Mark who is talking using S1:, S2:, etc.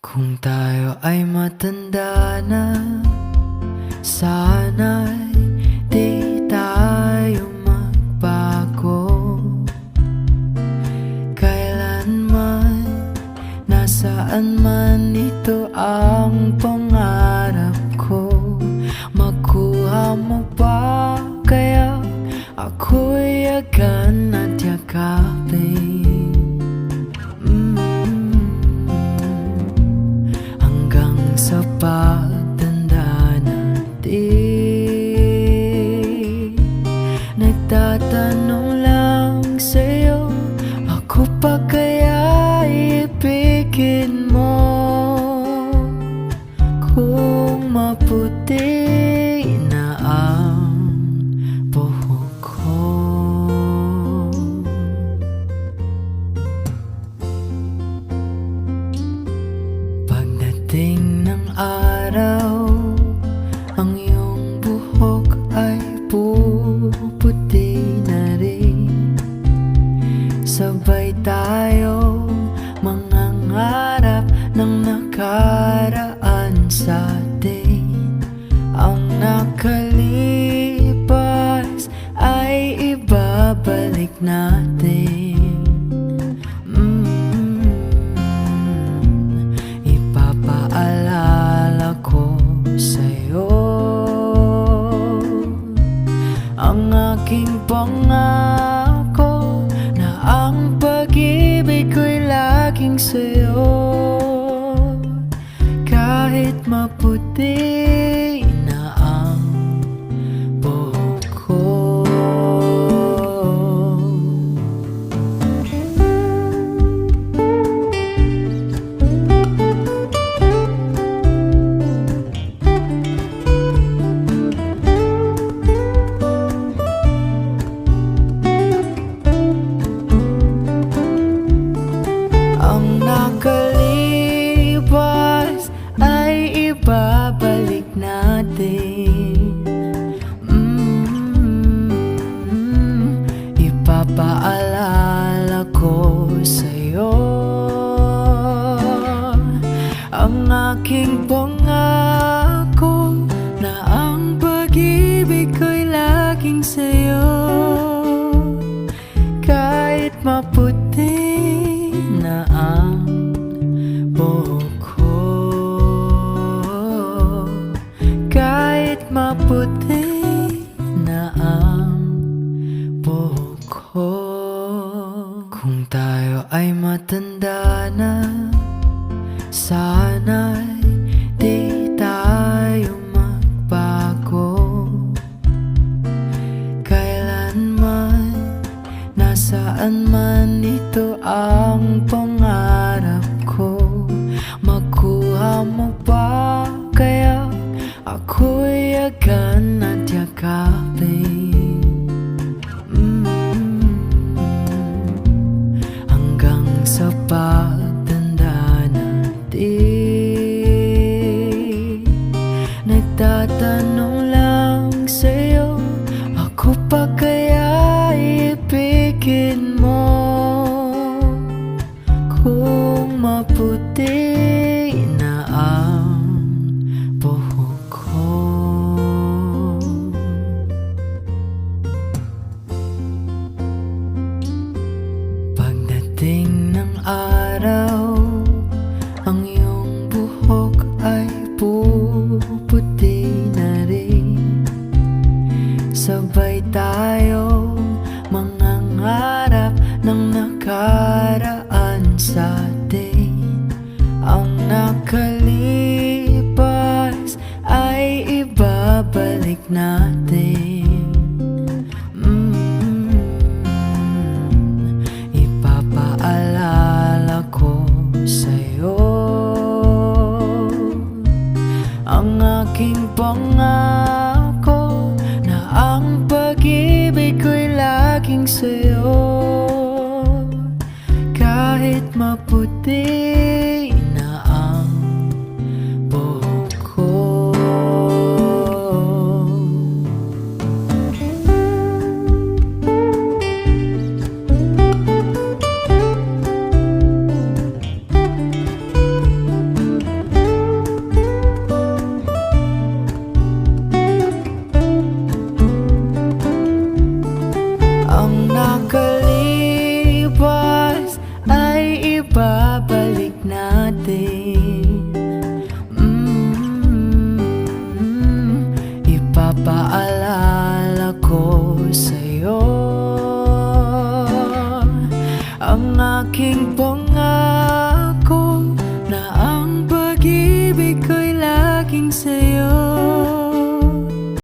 S1: Kung tayo ay matanda na, sana'y di tayo magbago. Kailanman, nasaan man ito ang pangarap ko. Makuha mo ba kaya ako'y yagan at yakapin? Sa pagtanda natin, nagtatanong lang sa'yo, ako pa kaya ibigin mo? Kung maputi na ang buhok ko, pagdating araw, ang iyong buhok ay puputi na rin. Sabay tayo mangangarap ng nakaraan sa atin. Ang nakalipas ay ibabalik natin. Ipapaalala ko sa'yo ang aking pangako na ang pag-ibig ko'y laging sa'yo. Kahit maputi na ang buhok ko. Nakalipas ay ibabalik natin. Ipapaalala ko sa'yo ang aking pangako na ang pag-ibig ko'y laging sa'yo. Kahit maputi na ang buhok ko, kahit maputi na ang buhok ko. Kung tayo ay matanda na, sana'y di tayo magbago. Kailanman, nasaan man ito ang pangarap ko. Makuha mo ba kaya ako'y yagan at yakapin? Hanggang sa pagtanda natin, nagtatanong lang sa'yo, ako pa kaya ibigin mo? Kung maputi na ang buhok ko. Pagdating ng araw, ang iyong buhok ay puputi na rin. Sabay tayo mangangarap ng nakaraan sa atin. Ang nakalipas ay ibabalik natin. Ipapaalala ko sa'yo ang aking pangako na ang pag-ibig ko'y laging sa'yo. Kahit maputi na ang buhok ko. nakalipas ay ibabalik natin. Ipapaalala ko sa'yo ang aking pangarap